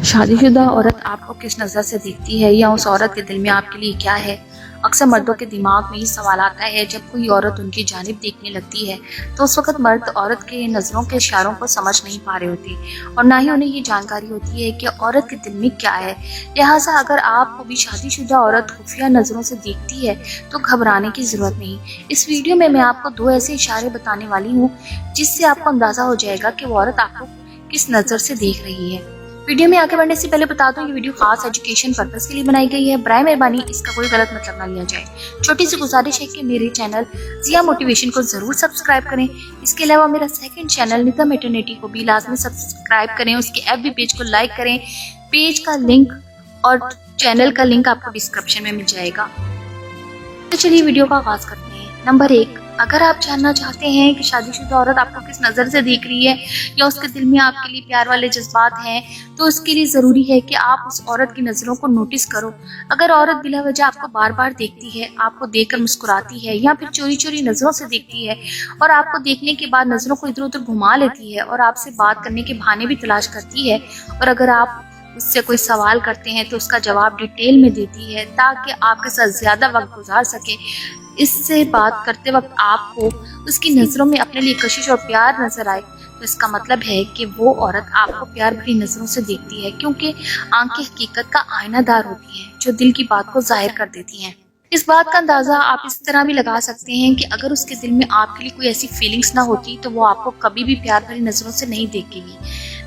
शादीशुदा औरत आपको किस नज़र से देखती है या उस औरत के दिल में आपके लिए क्या है। अक्सर मर्दों के दिमाग में ये सवाल आता है जब कोई औरत उनकी जानिब देखने लगती है तो उस वक्त मर्द औरत के नज़रों के इशारों को समझ नहीं पा रहे होते और ना ही उन्हें ये जानकारी होती है कि औरत के दिल में क्या है। लिहाजा अगर आपको भी शादीशुदा औरत खुफिया नज़रों से देखती है तो घबराने की ज़रूरत नहीं। इस वीडियो में मैं आपको 2 ऐसे इशारे बताने वाली हूँ जिससे आपको अंदाज़ा हो जाएगा कि वो औरत आपको किस नज़र से देख रही है। वीडियो में आगे बढ़ने से पहले बता दूं ये वीडियो खास एजुकेशन पर्पस के लिए बनाई गई है। बराए मेहरबानी इसका कोई गलत मतलब ना लिया जाए। छोटी सी गुजारिश है कि मेरे चैनल जिया मोटिवेशन को जरूर सब्सक्राइब करें। इसके अलावा मेरा सेकंड चैनल निता मैटरनिटी को भी लाजमी सब्सक्राइब करें। उसके एफबी पेज को लाइक करें। पेज का लिंक और चैनल का लिंक आपको डिस्क्रिप्शन में मिल जाएगा। तो चलिए वीडियो का आगाज करते हैं। नंबर 1, अगर आप जानना चाहते हैं कि शादीशुदा औरत आपको किस नज़र से देख रही है या उसके दिल में आपके लिए प्यार वाले जज्बात हैं, तो उसके लिए ज़रूरी है कि आप उस औरत की नज़रों को नोटिस करो। अगर औरत बिला वजह आपको बार बार देखती है, आपको देखकर मुस्कुराती है या फिर चोरी चोरी नज़रों से देखती है और आपको देखने के बाद नज़रों को इधर उधर घुमा लेती है और आपसे बात करने के बहाने भी तलाश करती है, और अगर आप उससे कोई सवाल करते हैं तो उसका जवाब डिटेल में देती है ताकि आपके साथ ज़्यादा वक्त गुजार सके, इससे बात करते वक्त आपको उसकी नज़रों में अपने लिए कशिश और प्यार नजर आए, तो इसका मतलब है कि वो औरत आपको प्यार भरी नज़रों से देखती है, क्योंकि आंखें हकीकत का आईनादार होती हैं जो दिल की बात को जाहिर कर देती हैं। इस बात का अंदाजा आप इस तरह भी लगा सकते हैं कि अगर उसके दिल में आपके लिए कोई ऐसी फीलिंग्स ना होती तो वो आपको कभी भी प्यार भरी नज़रों से नहीं देखेगी।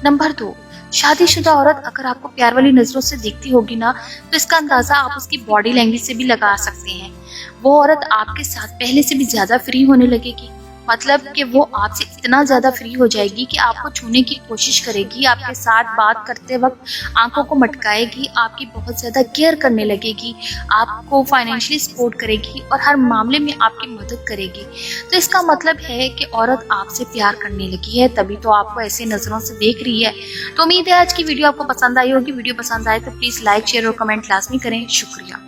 नंबर 2, शादीशुदा औरत अगर आपको प्यार वाली नज़रों से देखती होगी ना, तो इसका अंदाजा आप उसकी बॉडी लैंग्वेज से भी लगा सकते हैं। वो औरत आपके साथ पहले से भी ज्यादा फ्री होने लगेगी, मतलब कि वो आपसे इतना ज्यादा फ्री हो जाएगी कि आपको छूने की कोशिश करेगी, आपके साथ बात करते वक्त आंखों को मटकाएगी, आपकी बहुत ज्यादा केयर करने लगेगी, आपको फाइनेंशियली सपोर्ट करेगी और हर मामले में आपकी मदद करेगी। तो इसका मतलब है कि औरत आपसे प्यार करने लगी है, तभी तो आपको ऐसे नजरों से देख रही है। तो उम्मीद है आज की वीडियो आपको पसंद आई होगी। वीडियो पसंद आए तो प्लीज लाइक, शेयर और कमेंट लाजमी करें। शुक्रिया।